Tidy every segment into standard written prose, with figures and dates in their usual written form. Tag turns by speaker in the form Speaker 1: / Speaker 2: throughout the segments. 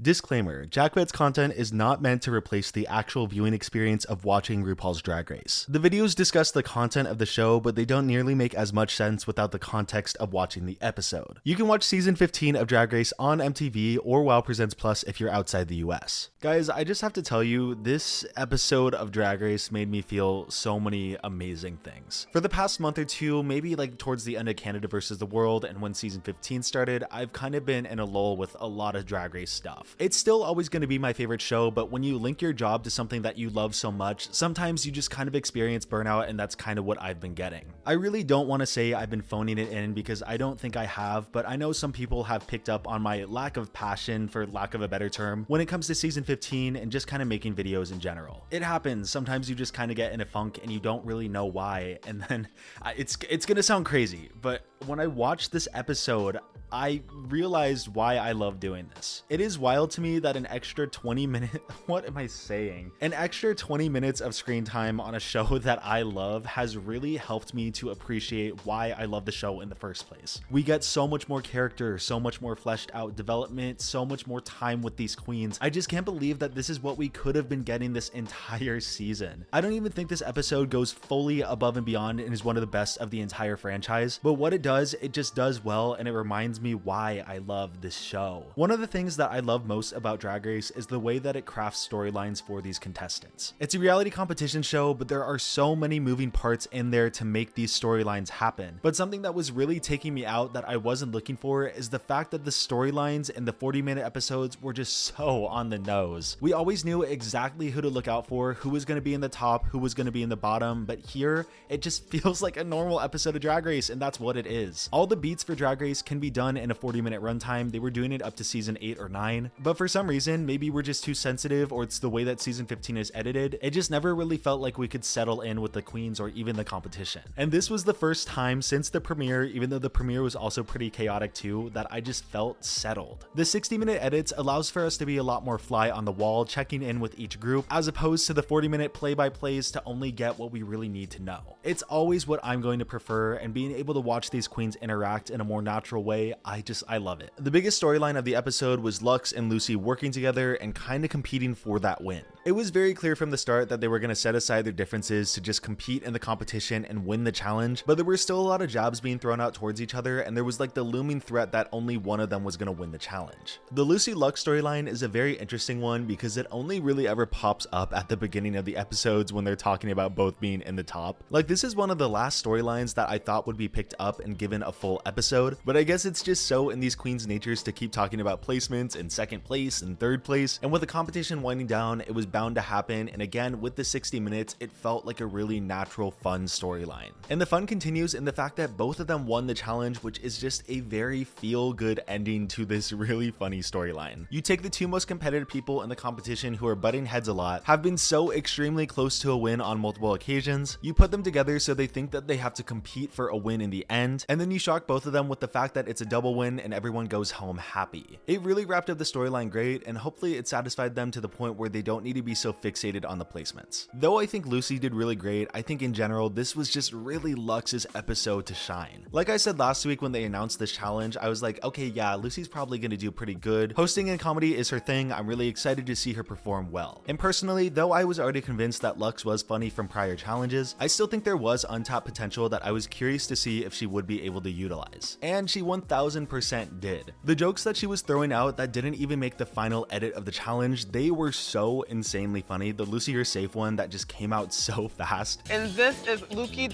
Speaker 1: Disclaimer, JackFed's content is not meant to replace the actual viewing experience of watching RuPaul's Drag Race. The videos discuss the content of the show, but they don't nearly make as much sense without the context of watching the episode. You can watch season 15 of Drag Race on MTV or WoW Presents Plus if you're outside the US. Guys, I just have to tell you, this episode of Drag Race made me feel so many amazing things. For the past month or two, maybe like towards the end of Canada versus the World and when season 15 started, I've kind of been in a lull with a lot of Drag Race stuff. It's still always going to be my favorite show, but when you link your job to something that you love so much, sometimes you just kind of experience burnout, and that's kind of what I've been getting. I really don't want to say I've been phoning it in because I don't think I have, but I know some people have picked up on my lack of passion, for lack of a better term, when it comes to season 15 and just kind of making videos in general. It happens. Sometimes you just kind of get in a funk and you don't really know why, and then it's going to sound crazy, but when I watched this episode, I realized why I love doing this. It is wild to me that an extra 20 minutes, what am I saying? An extra 20 minutes of screen time on a show that I love has really helped me to appreciate why I love the show in the first place. We get so much more character, so much more fleshed out development, so much more time with these queens. I just can't believe that this is what we could have been getting this entire season. I don't even think this episode goes fully above and beyond and is one of the best of the entire franchise, but what it does, it just does well, and it reminds me why I love this show. One of the things that I love most about Drag Race is the way that it crafts storylines for these contestants. It's a reality competition show, but there are so many moving parts in there to make these storylines happen. But something that was really taking me out that I wasn't looking for is the fact that the storylines in the 40-minute episodes were just so on the nose. We always knew exactly who to look out for, who was going to be in the top, who was going to be in the bottom, but here it just feels like a normal episode of Drag Race, and that's what it is. All the beats for Drag Race can be done in a 40-minute runtime. They were doing it up to season 8 or 9, but for some reason, maybe we're just too sensitive, or it's the way that season 15 is edited, it just never really felt like we could settle in with the queens or even the competition. And this was the first time since the premiere, even though the premiere was also pretty chaotic too, that I just felt settled. The 60-minute edits allows for us to be a lot more fly on the wall, checking in with each group, as opposed to the 40-minute play-by-plays to only get what we really need to know. It's always what I'm going to prefer, and being able to watch these queens interact in a more natural way, I love it. The biggest storyline of the episode was Luxx and Lucy working together and kind of competing for that win. It was very clear from the start that they were going to set aside their differences to just compete in the competition and win the challenge, but there were still a lot of jabs being thrown out towards each other, and there was like the looming threat that only one of them was going to win the challenge. The Lucy Luxx storyline is a very interesting one because it only really ever pops up at the beginning of the episodes when they're talking about both being in the top. Like, this is one of the last storylines that I thought would be picked up and given a full episode, but I guess it's just so in these queens' natures to keep talking about placements and second place and third place, and with the competition winding down, it was bound to happen, and again, with the 60 minutes, it felt like a really natural, fun storyline. And the fun continues in the fact that both of them won the challenge, which is just a very feel-good ending to this really funny storyline. You take the two most competitive people in the competition who are butting heads a lot, have been so extremely close to a win on multiple occasions, you put them together so they think that they have to compete for a win in the end, and then you shock both of them with the fact that it's a double win and everyone goes home happy. It really wrapped up the storyline great, and hopefully it satisfied them to the point where they don't need to be so fixated on the placements. Though I think Lucy did really great, I think in general this was just really Luxx's episode to shine. Like I said last week when they announced this challenge, I was like, okay, yeah, Lucy's probably gonna do pretty good. Hosting and comedy is her thing. I'm really excited to see her perform well. And personally, though I was already convinced that Luxx was funny from prior challenges, I still think there was untapped potential that I was curious to see if she would be able to utilize. And she 1000% did. The jokes that she was throwing out that didn't even make the final edit of the challenge, they were so insanely funny. The Lucy You're Safe one that just came out so fast.
Speaker 2: And this is Lucy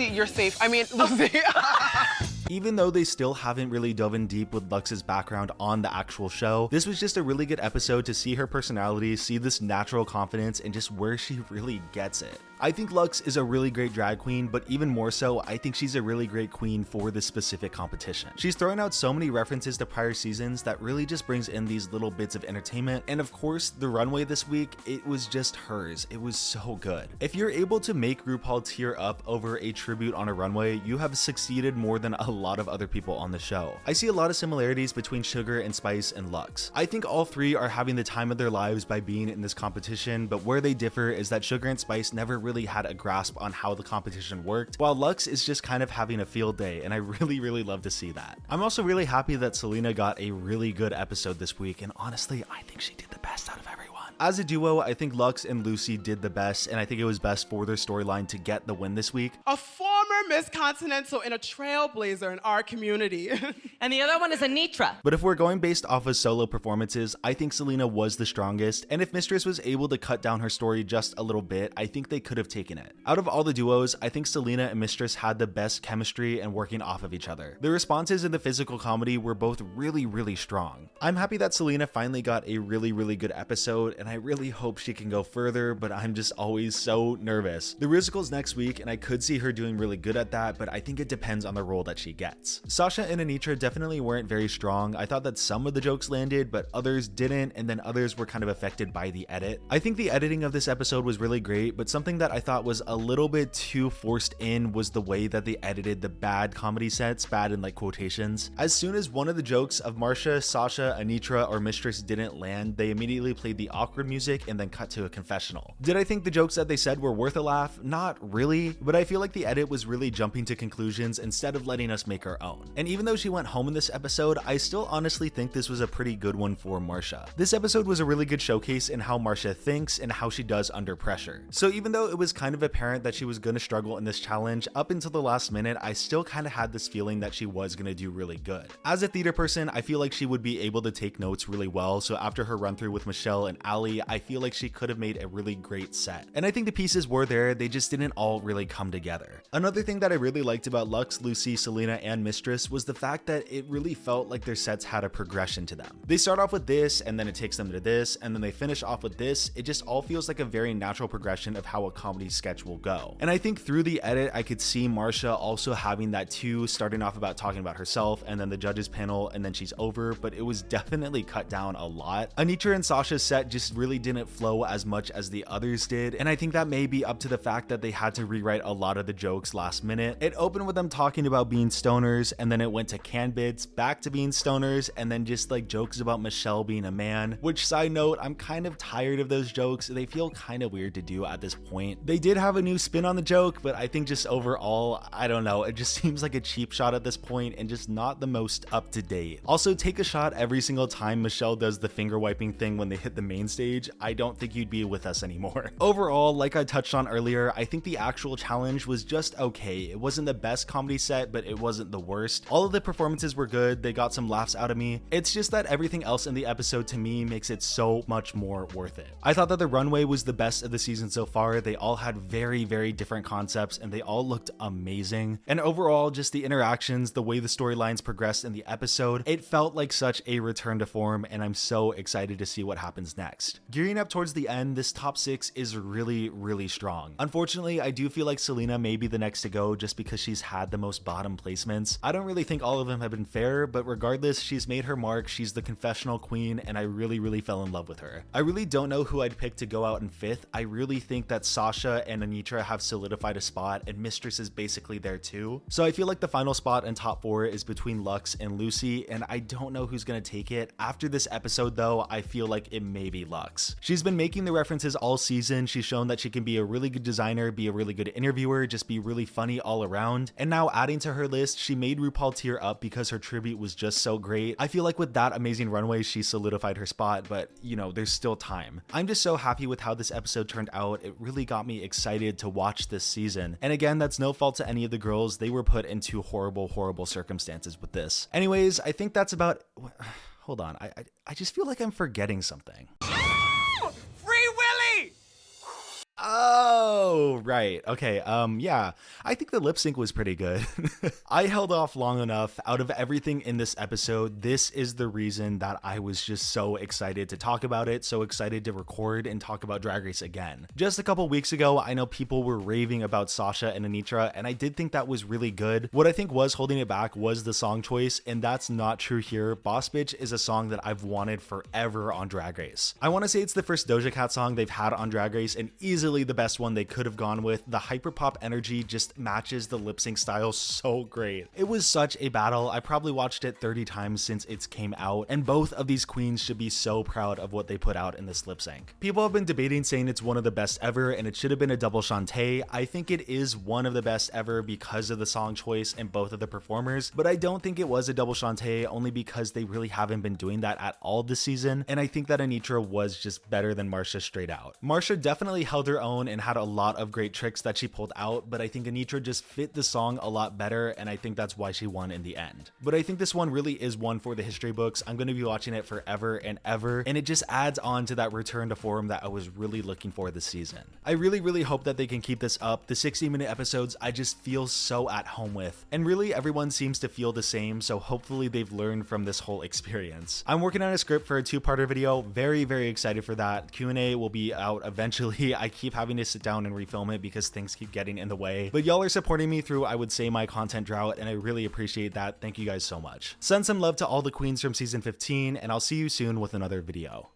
Speaker 2: You're Safe. Lucy.
Speaker 1: Even though they still haven't really dove in deep with Luxx's background on the actual show, this was just a really good episode to see her personality, see this natural confidence, and just where she really gets it. I think Luxx is a really great drag queen, but even more so, I think she's a really great queen for this specific competition. She's throwing out so many references to prior seasons that really just brings in these little bits of entertainment, and of course, the runway this week, it was just hers. It was so good. If you're able to make RuPaul tear up over a tribute on a runway, you have succeeded more than a lot of other people on the show. I see a lot of similarities between Sugar and Spice and Lux. I think all three are having the time of their lives by being in this competition, but where they differ is that Sugar and Spice never really had a grasp on how the competition worked, while Lux is just kind of having a field day, and I really love to see that. I'm also really happy that Selena got a really good episode this week, and honestly, I think she did the best out of everyone. As a duo, I think Lux and Lucy did the best, and I think it was best for their storyline to get the win this week.
Speaker 2: A former Miss Continental and a trailblazer in our community.
Speaker 3: And the other one is Anitra.
Speaker 1: But if we're going based off of solo performances, I think Selena was the strongest, and if Mistress was able to cut down her story just a little bit, I think they could have taken it. Out of all the duos, I think Selena and Mistress had the best chemistry and working off of each other. The responses in the physical comedy were both really strong. I'm happy that Selena finally got a really good episode, and I really hope she can go further, but I'm just always so nervous. The musical's next week, and I could see her doing really good at that, but I think it depends on the role that she gets. Sasha and Anitra definitely weren't very strong. I thought that some of the jokes landed, but others didn't, and then others were kind of affected by the edit. I think the editing of this episode was really great, but something that I thought was a little bit too forced in was the way that they edited the bad comedy sets, bad in like quotations. As soon as one of the jokes of Marcia, Sasha, Anitra, or Mistress didn't land, they immediately played the awkward music and then cut to a confessional. Did I think the jokes that they said were worth a laugh? Not really, but I feel like the edit was really jumping to conclusions instead of letting us make our own. And even though she went home in this episode, I still honestly think this was a pretty good one for Marcia. This episode was a really good showcase in how Marcia thinks and how she does under pressure. So even though it was kind of apparent that she was going to struggle in this challenge, up until the last minute, I still kind of had this feeling that she was going to do really good. As a theater person, I feel like she would be able to take notes really well, so after her run through with Michelle and Ali, I feel like she could have made a really great set. And I think the pieces were there, they just didn't all really come together. Another thing that I really liked about Lux, Lucy, Selena, and Mistress was the fact that it really felt like their sets had a progression to them. They start off with this, and then it takes them to this, and then they finish off with this. It just all feels like a very natural progression of how a comedy sketch will go. And I think through the edit, I could see Marcia also having that too, starting off about talking about herself, and then the judges panel, and then she's over, but it was definitely cut down a lot. Anitra and Sasha's set just really didn't flow as much as the others did, and I think that may be up to the fact that they had to rewrite a lot of the jokes last minute. It opened with them talking about being stoners, and then it went to canned bits, back to being stoners, and then just like jokes about Michelle being a man, which, side note, I'm kind of tired of those jokes. They feel kind of weird to do at this point. They did have a new spin on the joke, but I think just overall, I don't know, it just seems like a cheap shot at this point and just not the most up to date. Also, take a shot every single time Michelle does the finger wiping thing when they hit the main stage. I don't think you'd be with us anymore. Overall, like I touched on earlier, I think the actual challenge was just okay. It wasn't the best comedy set, but it wasn't the worst. All of the performances were good. They got some laughs out of me. It's just that everything else in the episode to me makes it so much more worth it. I thought that the runway was the best of the season so far. They all had very different concepts, and they all looked amazing. And overall, just the interactions, the way the storylines progressed in the episode, it felt like such a return to form, and I'm so excited to see what happens next. Gearing up towards the end, this top 6 is really strong. Unfortunately, I do feel like Selena may be the next to go just because she's had the most bottom placements. I don't really think all of them have been fair, but regardless, she's made her mark. She's the confessional queen, and I really fell in love with her. I really don't know who I'd pick to go out in 5th. I really think that Sasha and Anitra have solidified a spot, and Mistress is basically there too. So I feel like the final spot in top 4 is between Lux and Lucy, and I don't know who's gonna take it. After this episode though, I feel like it may be Lux. She's been making the references all season. She's shown that she can be a really good designer, be a really good interviewer, just be really funny all around. And now adding to her list, she made RuPaul tear up because her tribute was just so great. I feel like with that amazing runway, she solidified her spot, but you know, there's still time. I'm just so happy with how this episode turned out. It really got me excited to watch this season. And again, that's no fault to any of the girls. They were put into horrible circumstances with this. Anyways, I think that's about... Hold on, I just feel like I'm forgetting something.
Speaker 2: Free Willy!
Speaker 1: Oh, right. Okay. Yeah, I think the lip sync was pretty good. I held off long enough. Out of everything in this episode, this is the reason that I was just so excited to talk about it, so excited to record and talk about Drag Race again. Just a couple weeks ago, I know people were raving about Sasha and Anitra, and I did think that was really good. What I think was holding it back was the song choice, and that's not true here. Boss Bitch is a song that I've wanted forever on Drag Race. I want to say it's the first Doja Cat song they've had on Drag Race, and easily easily the best one they could have gone with. The hyperpop energy just matches the lip sync style so great. It was such a battle. I probably watched it 30 times since it came out, and both of these queens should be so proud of what they put out in this lip sync. People have been debating saying it's one of the best ever and it should have been a double Shantae. I think it is one of the best ever because of the song choice and both of the performers, but I don't think it was a double Shantae only because they really haven't been doing that at all this season, and I think that Anitra was just better than Marcia straight out. Marcia definitely held her own and had a lot of great tricks that she pulled out, but I think Anitra just fit the song a lot better, and I think that's why she won in the end. But I think this one really is one for the history books. I'm going to be watching it forever and ever, and it just adds on to that return to form that I was really looking for this season. I really hope that they can keep this up. The 60-minute episodes I just feel so at home with, and really everyone seems to feel the same, so hopefully they've learned from this whole experience. I'm working on a script for a 2-parter video. Very excited for that. Q&A will be out eventually. I keep having to sit down and refilm it because things keep getting in the way, but y'all are supporting me through, I would say, my content drought, and I really appreciate that. Thank you guys so much. Send some love to all the queens from season 15, and I'll see you soon with another video.